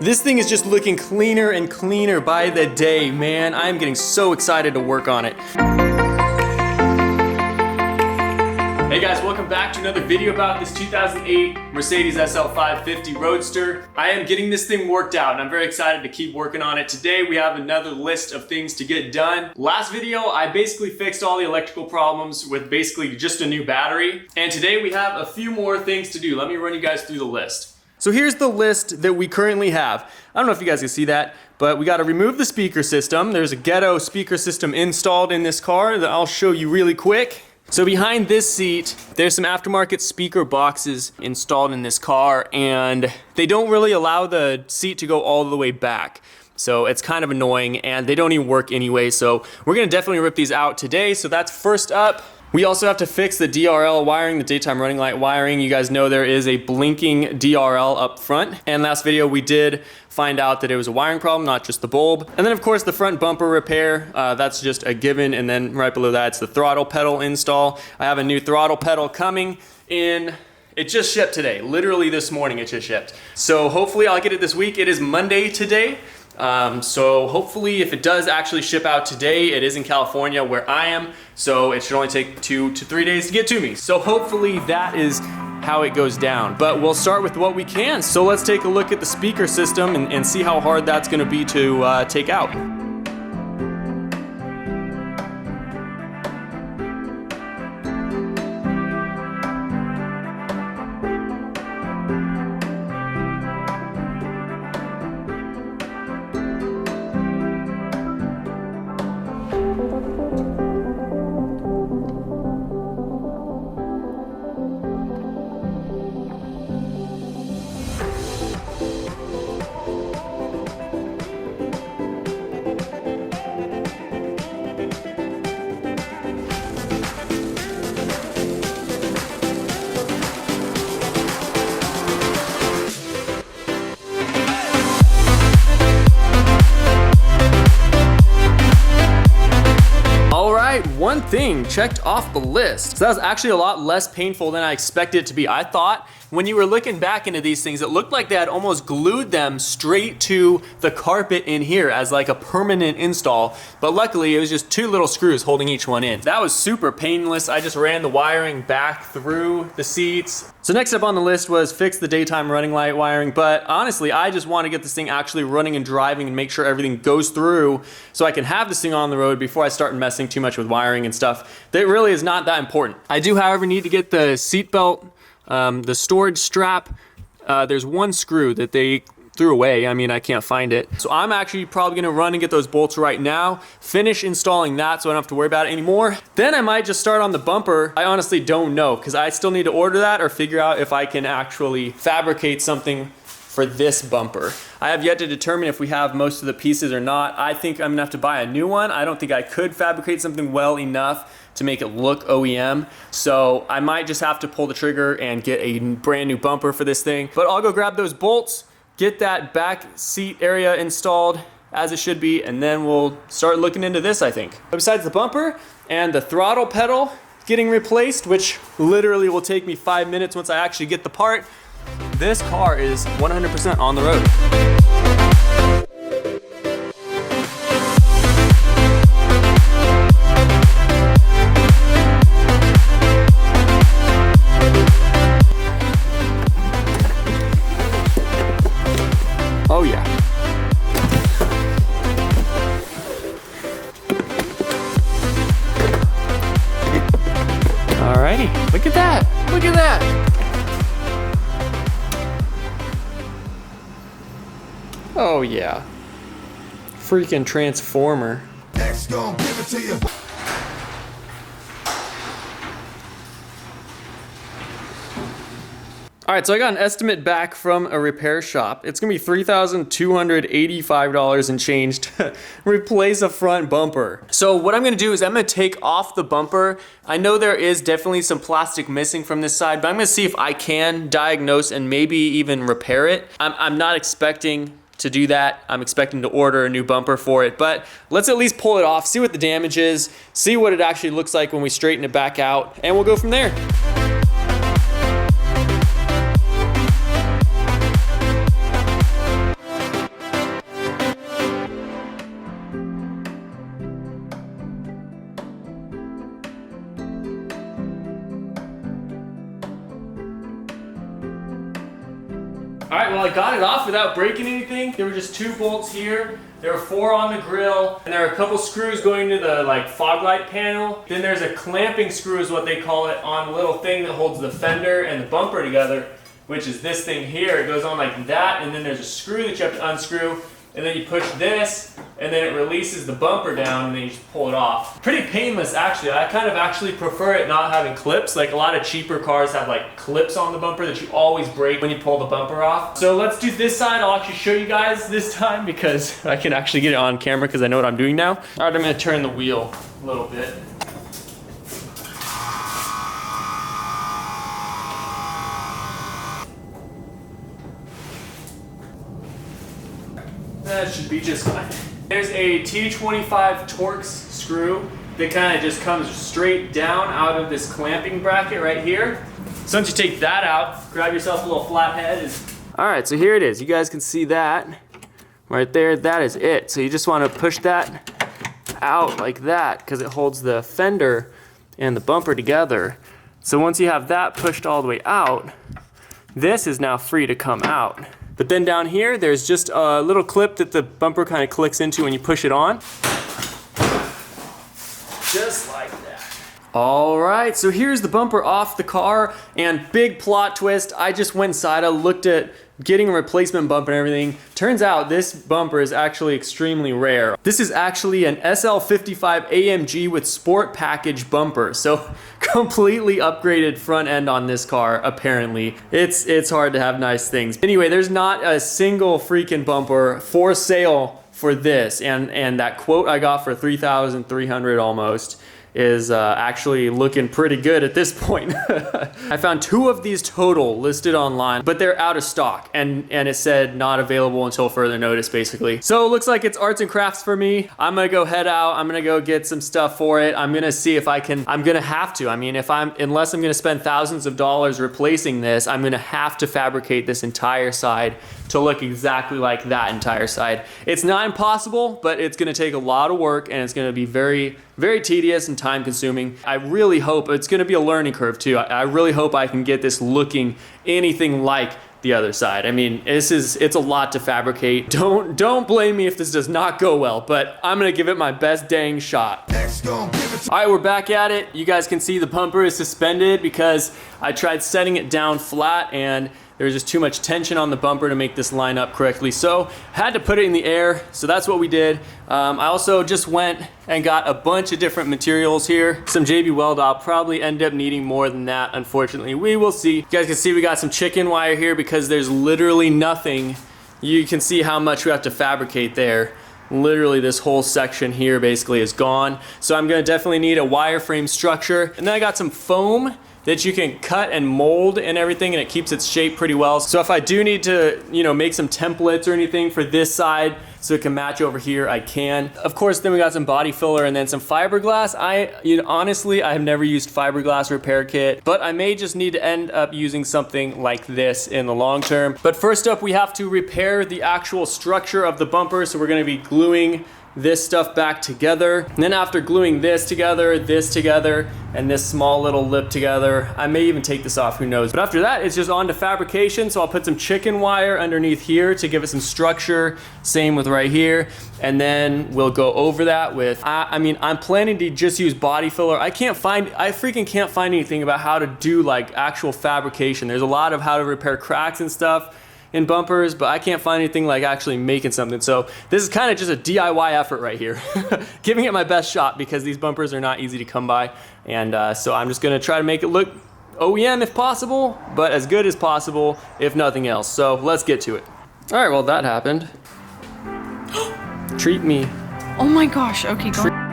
This thing is just looking cleaner and cleaner by the day, man. I'm getting so excited to work on it. Hey guys, welcome back to another video about this 2008 Mercedes SL550 Roadster. I am getting this thing worked out and I'm very excited to keep working on it. Today we have another list of things to get done. Last video, I basically fixed all the electrical problems with basically just a new battery. And today we have a few more things to do. Let me run you guys through the list. So here's the list that we currently have. I don't know if you guys can see that, but we gotta remove the speaker system. There's a ghetto speaker system installed in this car that I'll show you really quick. So behind this seat, there's some aftermarket speaker boxes installed in this car, and they don't really allow the seat to go all the way back. So it's kind of annoying, and they don't even work anyway. So we're gonna definitely rip these out today. So that's first up. We also have to fix the DRL wiring, the daytime running light wiring. You guys know there is a blinking DRL up front. And last video we did find out that it was a wiring problem, not just the bulb. And then of course the front bumper repair, that's just a given. And then right below that, it's the throttle pedal install. I have a new throttle pedal coming in. It just shipped today. Literally this morning it just shipped. So hopefully I'll get it this week. It is Monday today. So hopefully if it does actually ship out today, it is in California where I am, so it should only take 2 to 3 days to get to me. So hopefully that is how it goes down. But we'll start with what we can. So let's take a look at the speaker system and see how hard that's gonna be to take out. One thing checked off the list. So that was actually a lot less painful than I expected it to be. I thought when you were looking back into these things, it looked like they had almost glued them straight to the carpet in here as like a permanent install. But luckily it was just 2 little screws holding each one in. That was super painless. I just ran the wiring back through the seats. So next up on the list was fix the daytime running light wiring. But honestly, I just want to get this thing actually running and driving and make sure everything goes through so I can have this thing on the road before I start messing too much with wiring and stuff. That really is not that important. I do, however, need to get the seat belt, the storage strap. There's one screw that they threw away. I mean, I can't find it. So I'm actually probably gonna run and get those bolts right now, finish installing that so I don't have to worry about it anymore. Then I might just start on the bumper. I honestly don't know because I still need to order that or figure out if I can actually fabricate something for this bumper. I have yet to determine if we have most of the pieces or not. I think I'm gonna have to buy a new one. I don't think I could fabricate something well enough to make it look OEM. So I might just have to pull the trigger and get a brand new bumper for this thing. But I'll go grab those bolts, get that back seat area installed as it should be, and then we'll start looking into this, I think. But besides the bumper and the throttle pedal getting replaced, which literally will take me 5 minutes once I actually get the part, this car is 100% on the road. Oh yeah. Alrighty, look at that, look at that. Oh yeah, freaking transformer. X gon' give it to you. All right, so I got an estimate back from a repair shop. It's gonna be $3,285 and change to replace a front bumper. So what I'm gonna do is I'm gonna take off the bumper. I know there is definitely some plastic missing from this side, but I'm gonna see if I can diagnose and maybe even repair it. I'm not expecting to do that. I'm expecting to order a new bumper for it, but let's at least pull it off, see what the damage is, see what it actually looks like when we straighten it back out, and we'll go from there. well, I got it off without breaking anything. There were just 2 bolts here. There were 4 on the grill, and there are a couple screws going to the fog light panel. Then there's a clamping screw is what they call it on the little thing that holds the fender and the bumper together, which is this thing here. It goes on like that, and then there's a screw that you have to unscrew, and then you push this, and then it releases the bumper down, and then you just pull it off. Pretty painless, actually. I kind of actually prefer it not having clips. Like a lot of cheaper cars have like clips on the bumper that you always break when you pull the bumper off. So let's do this side. I'll actually show you guys this time because I can actually get it on camera because I know what I'm doing now. All right, I'm gonna turn the wheel a little bit. That should be just fine. There's a T25 Torx screw that kind of just comes straight down out of this clamping bracket right here. So once you take that out, grab yourself a little flathead. All right, so here it is. You guys can see that right there. That is it. So you just want to push that out like that because it holds the fender and the bumper together. So once you have that pushed all the way out, this is now free to come out. But then down here, there's just a little clip that the bumper kind of clicks into when you push it on. Just like that. All right, so here's the bumper off the car, and big plot twist. I just went inside, I looked at getting a replacement bumper and everything. Turns out this bumper is actually extremely rare. This is actually an SL550 AMG with sport package bumper. So completely upgraded front end on this car, apparently. It's hard to have nice things. Anyway, there's not a single freaking bumper for sale for this. And that quote I got for $3,300 almost is actually looking pretty good at this point. I found 2 of these total listed online, but they're out of stock, and it said not available until further notice, basically. So it looks like it's arts and crafts for me. I'm gonna go head out. I'm gonna go get some stuff for it. I'm gonna see if I can. I'm gonna have to. I mean, unless I'm gonna spend thousands of dollars replacing this, I'm gonna have to fabricate this entire side to look exactly like that entire side. It's not impossible, but it's gonna take a lot of work, and it's gonna be very, very tedious and time consuming. I really hope, it's gonna be a learning curve too. I really hope I can get this looking anything like the other side. I mean, it's a lot to fabricate. Don't blame me if this does not go well, but I'm gonna give it my best dang shot. All right, we're back at it. You guys can see the bumper is suspended because I tried setting it down flat and there's just too much tension on the bumper to make this line up correctly. So had to put it in the air. So that's what we did. I also just went and got a bunch of different materials here. Some JB Weld. I'll probably end up needing more than that, unfortunately. We will see. You guys can see we got some chicken wire here because there's literally nothing. You can see how much we have to fabricate there. Literally this whole section here basically is gone. So I'm gonna definitely need a wireframe structure. And then I got some foam that you can cut and mold and everything, and it keeps its shape pretty well. So if I do need to, make some templates or anything for this side so it can match over here, I can. Of course, then we got some body filler and then some fiberglass. Honestly, I have never used fiberglass repair kit, but I may just need to end up using something like this in the long term. But first up, we have to repair the actual structure of the bumper. So we're gonna be gluing this stuff back together. And then after gluing this together, and this small little lip together, I may even take this off, who knows. But after that, it's just on to fabrication. So I'll put some chicken wire underneath here to give it some structure. Same with right here. And then we'll go over that with, I'm planning to just use body filler. I freaking can't find anything about how to do like actual fabrication. There's a lot of how to repair cracks and stuff in bumpers, but I can't find anything like actually making something. So this is kind of just a DIY effort right here. Giving it my best shot because these bumpers are not easy to come by. And so I'm just gonna try to make it look OEM if possible, but as good as possible if nothing else. So let's get to it. All right, well that happened. Treat me. Oh my gosh, okay, go.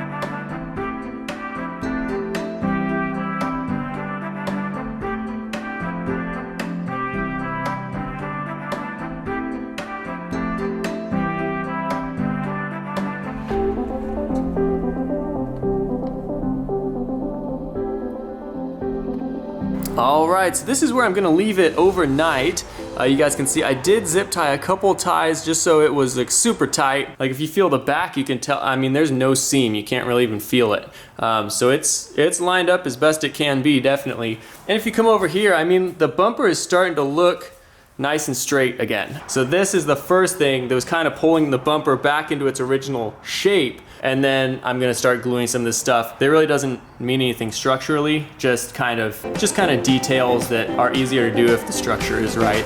All right, so this is where I'm gonna leave it overnight. You guys can see I did zip tie a couple ties just so it was like super tight. Like if you feel the back, you can tell, there's no seam. You can't really even feel it. So it's lined up as best it can be, definitely. And if you come over here, the bumper is starting to look nice and straight again. So this is the first thing that was kind of pulling the bumper back into its original shape. And then I'm gonna start gluing some of this stuff. That really doesn't mean anything structurally, just kind of details that are easier to do if the structure is right.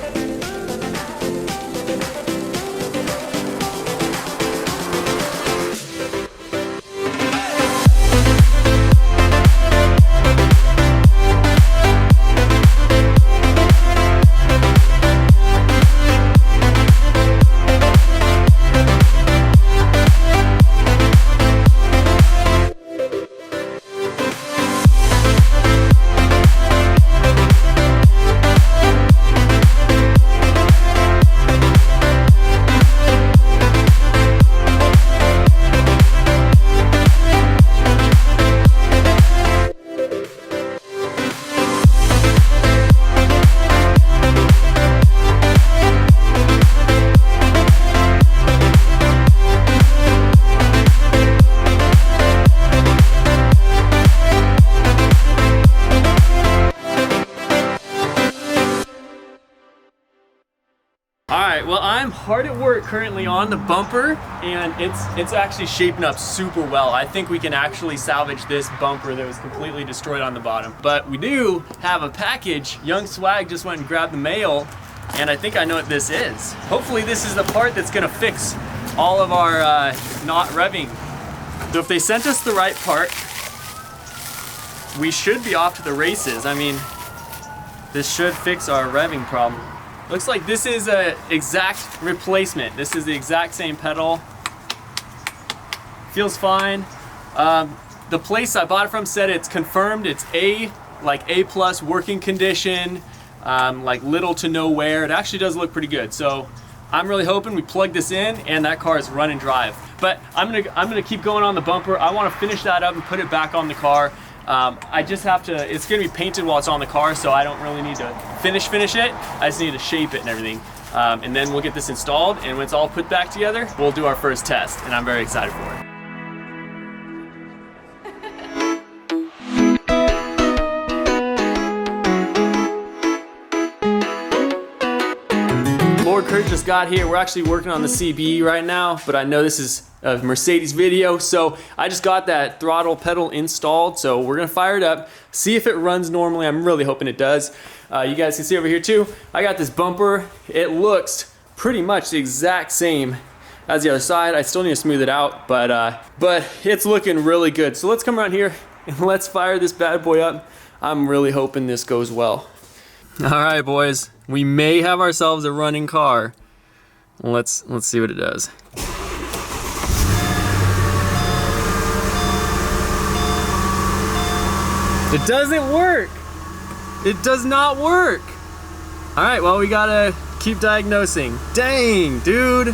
Alright, well I'm hard at work currently on the bumper, and it's actually shaping up super well. I think we can actually salvage this bumper that was completely destroyed on the bottom. But we do have a package. Young Swag just went and grabbed the mail, and I think I know what this is. Hopefully this is the part that's gonna fix all of our not revving. So if they sent us the right part, we should be off to the races. I mean, this should fix our revving problem. Looks like this is an exact replacement. This is the exact same pedal. Feels fine. The place I bought it from said it's confirmed. It's A+ working condition, like little to no wear. It actually does look pretty good. So I'm really hoping we plug this in and that car is run and drive. But I'm gonna keep going on the bumper. I want to finish that up and put it back on the car. I just have to, it's gonna be painted while it's on the car, so I don't really need to finish it. I just need to shape it and everything. And then we'll get this installed, and when it's all put back together, we'll do our first test, and I'm very excited for it. Lord Kurt just got here. We're actually working on the CBE right now, but I know this is a Mercedes video, so I just got that throttle pedal installed, so we're gonna fire it up, see if it runs normally. I'm really hoping it does. You guys can see over here too, I got this bumper. It looks pretty much the exact same as the other side. I still need to smooth it out, but it's looking really good. So let's come around here and let's fire this bad boy up. I'm really hoping this goes well. All right, boys, we may have ourselves a running car. Let's see what it does. It doesn't work. It does not work. All right, well, we gotta keep diagnosing. Dang, dude,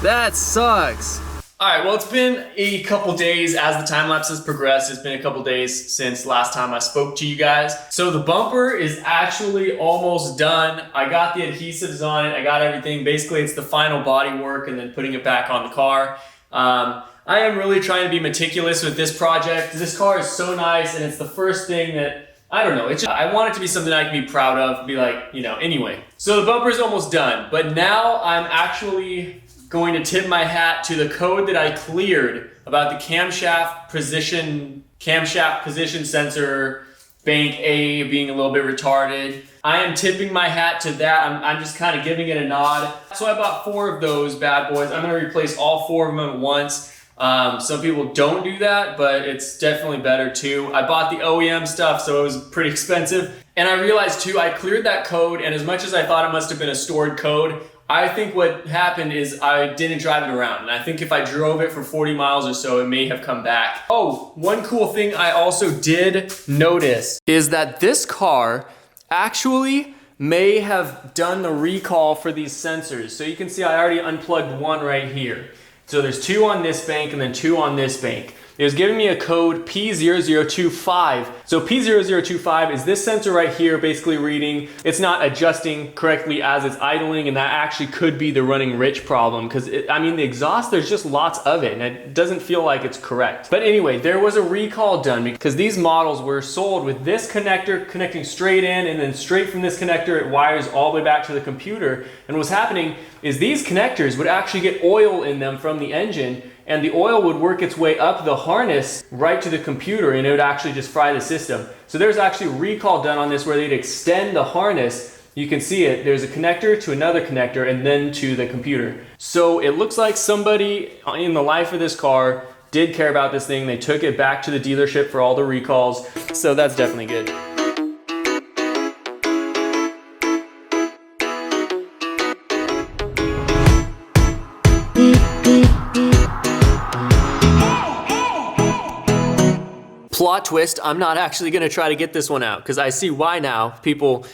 that sucks. All right, well, it's been a couple days as the time lapse has progressed. It's been a couple days since last time I spoke to you guys. So the bumper is actually almost done. I got the adhesives on it. I got everything. Basically, it's the final body work and then putting it back on the car. I am really trying to be meticulous with this project. This car is so nice, and it's the first thing that, I don't know, I want it to be something I can be proud of, be like, you know, anyway. So the bumper's almost done, but now I'm actually going to tip my hat to the code that I cleared about the camshaft position sensor, bank A being a little bit retarded. I am tipping my hat to that. I'm just kind of giving it a nod. So I bought 4 of those bad boys. I'm gonna replace all 4 of them at once. Some people don't do that, but it's definitely better too. I bought the OEM stuff, so it was pretty expensive. And I realized too, I cleared that code, and as much as I thought it must have been a stored code, I think what happened is I didn't drive it around. And I think if I drove it for 40 miles or so, it may have come back. Oh, one cool thing I also did notice is that this car actually may have done the recall for these sensors. So you can see I already unplugged one right here. So there's 2 on this bank and then 2 on this bank. it was giving me a code P0025. So P0025 is this sensor right here basically reading it's not adjusting correctly as it's idling, and that actually could be the running rich problem because I mean the exhaust, there's just lots of it and it doesn't feel like it's correct. But anyway, there was a recall done because these models were sold with this connector connecting straight in, and then straight from this connector it wires all the way back to the computer. And what's happening is these connectors would actually get oil in them from the engine, and the oil would work its way up the harness right to the computer, and it would actually just fry the system. So there's actually a recall done on this where they'd extend the harness. You can see it, there's a connector to another connector and then to the computer. So it looks like somebody in the life of this car did care about this thing. They took it back to the dealership for all the recalls. So that's definitely good. Plot twist, I'm not actually gonna try to get this one out because I see why now people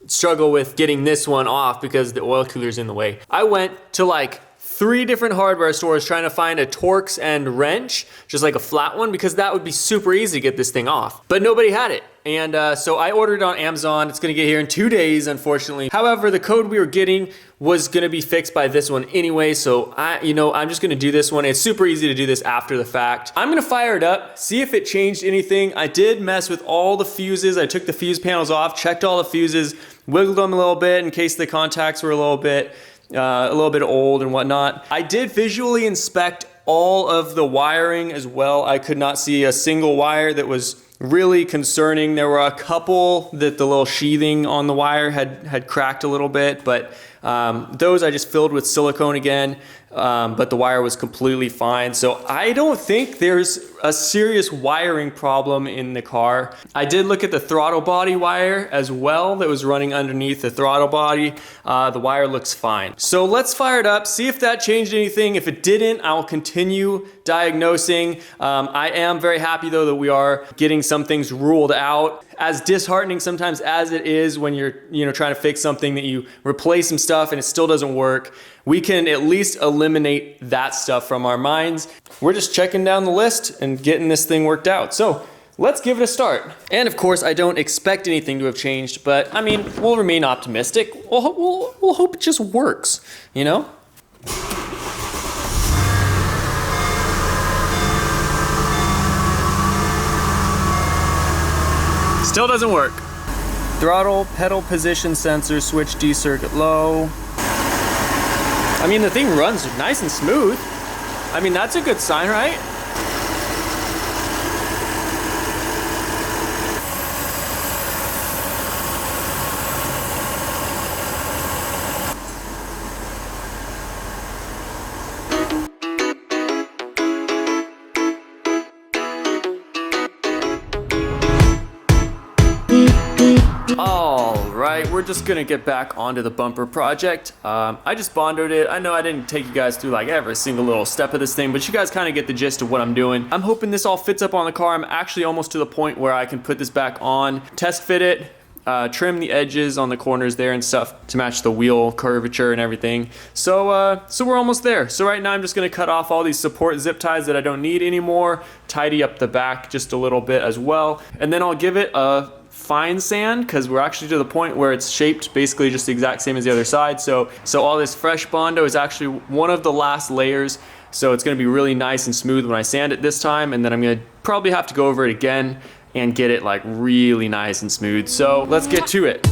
struggle with getting this one off because the oil cooler's in the way. I went to like 3 different hardware stores trying to find a Torx and wrench, just like a flat one, because that would be super easy to get this thing off. But nobody had it. And so I ordered it on Amazon. It's gonna get here in 2 days, unfortunately. However, the code we were getting was gonna be fixed by this one anyway, so I'm just gonna do this one. It's super easy to do this after the fact. I'm gonna fire it up, see if it changed anything. I did mess with all the fuses. I took the fuse panels off, checked all the fuses, wiggled them a little bit in case the contacts were a little bit old and whatnot. I did visually inspect all of the wiring as well. I could not see a single wire that was really concerning. There were a couple that the little sheathing on the wire had cracked a little bit, but those I just filled with silicone again, but the wire was completely fine. So I don't think there's a serious wiring problem in the car. I did look at the throttle body wire as well that was running underneath the throttle body. The wire looks fine. So let's fire it up, see if that changed anything. If it didn't, I'll continue diagnosing. I am very happy though that we are getting some things ruled out. As disheartening sometimes as it is when you're trying to fix something that you replace some stuff and it still doesn't work, we can at least eliminate that stuff from our minds. We're just checking down the list and getting this thing worked out. So let's give it a start. And of course, I don't expect anything to have changed, but I mean, we'll remain optimistic. We'll hope it just works, you know? Still doesn't work. Throttle, pedal position sensor, switch D circuit low. I mean, the thing runs nice and smooth. I mean, that's a good sign, right? Alright, we're just gonna get back onto the bumper project. I just bondoed it. I know I didn't take you guys through like every single little step of this thing, but you guys kind of get the gist of what I'm doing. I'm hoping this all fits up on the car. I'm actually almost to the point where I can put this back on, test fit it, trim the edges on the corners there and stuff to match the wheel curvature and everything. So we're almost there. So right now I'm just gonna cut off all these support zip ties that I don't need anymore, tidy up the back just a little bit as well, and then I'll give it a fine sand because we're actually to the point where it's shaped basically just the exact same as the other side. So all this fresh Bondo is actually one of the last layers. So it's gonna be really nice and smooth when I sand it this time, and then I'm gonna probably have to go over it again and get it like really nice and smooth. So let's get to it.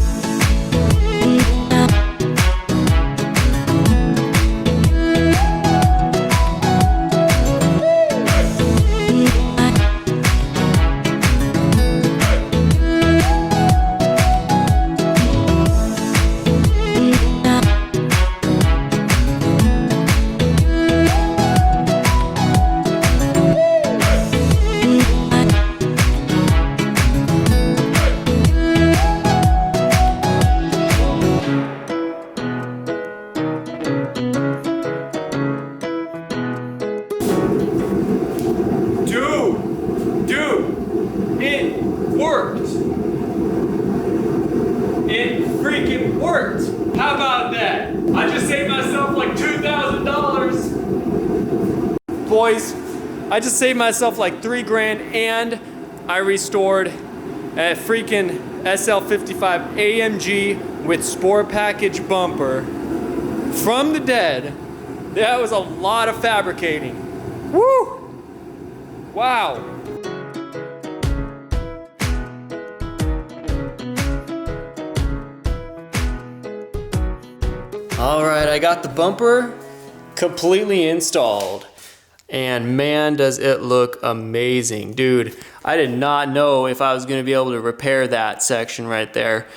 It freaking worked! How about that? I just saved myself like $2,000. Boys, I just saved myself like 3 grand and I restored a freaking SL55 AMG with sport package bumper from the dead. That was a lot of fabricating. Woo! Wow. All right, I got the bumper completely installed. And man, does it look amazing. Dude, I did not know if I was gonna be able to repair that section right there.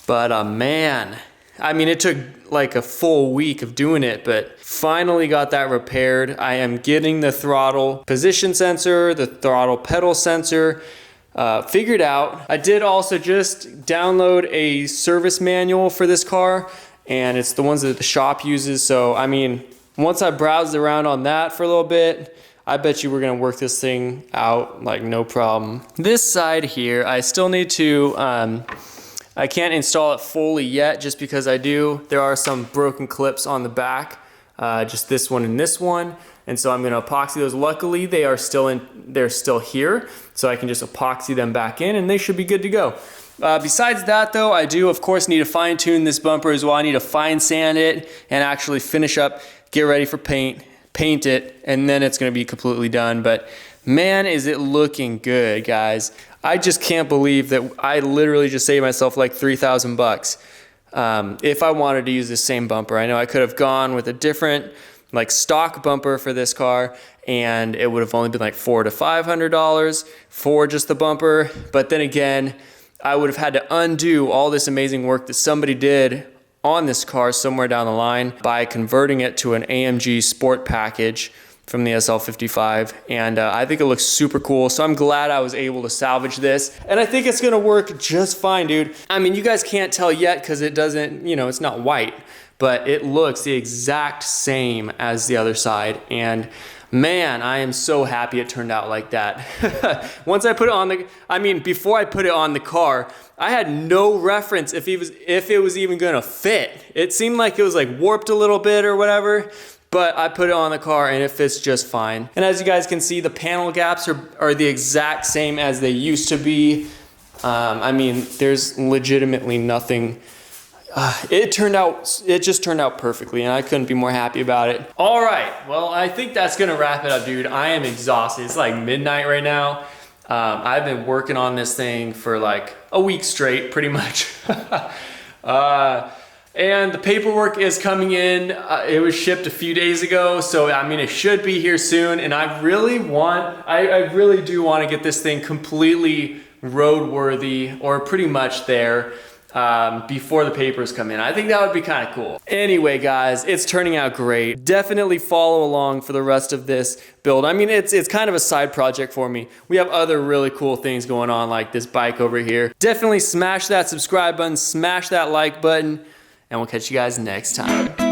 But man, I mean, it took like a full week of doing it, but finally got that repaired. I am getting the throttle position sensor, the throttle pedal sensor figured out. I did also just download a service manual for this car, and it's the ones that the shop uses. So, I mean, once I browsed around on that for a little bit, I bet you we're gonna work this thing out like no problem. This side here, I still need to, I can't install it fully yet just because there are some broken clips on the back, just this one and this one. And so I'm gonna epoxy those. Luckily, they're still here, so I can just epoxy them back in and they should be good to go. Besides that though, I do of course need to fine tune this bumper as well. I need to fine sand it and actually finish up, get ready for paint it, and then it's gonna be completely done. But man, is it looking good, guys. I just can't believe that I literally just saved myself like 3,000 bucks. If I wanted to use the same bumper. I know I could have gone with a different like stock bumper for this car, and it would have only been like $400 to $500 for just the bumper. But then again, I would have had to undo all this amazing work that somebody did on this car somewhere down the line by converting it to an AMG sport package from the SL55, and I think it looks super cool. So I'm glad I was able to salvage this, and I think it's gonna work just fine, dude. I mean, you guys can't tell yet because it doesn't, you know, it's not white, but it looks the exact same as the other side. And man, I am so happy it turned out like that. Once I put it on before I put it on the car, I had no reference if it was even gonna fit. It seemed like it was like warped a little bit or whatever, but I put it on the car and it fits just fine. And as you guys can see, the panel gaps are the exact same as they used to be. I mean, there's legitimately nothing. It just turned out perfectly, and I couldn't be more happy about it. All right, well, I think that's gonna wrap it up, dude. I am exhausted. It's like midnight right now. I've been working on this thing for like a week straight, pretty much. And the paperwork is coming in. It was shipped a few days ago, so I mean, it should be here soon. And I really do want to get this thing completely roadworthy, or pretty much there, before the papers come in. I think that would be kind of cool. Anyway, guys, it's turning out great. Definitely follow along for the rest of this build. I mean, it's kind of a side project for me. We have other really cool things going on, like this bike over here. Definitely smash that subscribe button, smash that like button, and we'll catch you guys next time.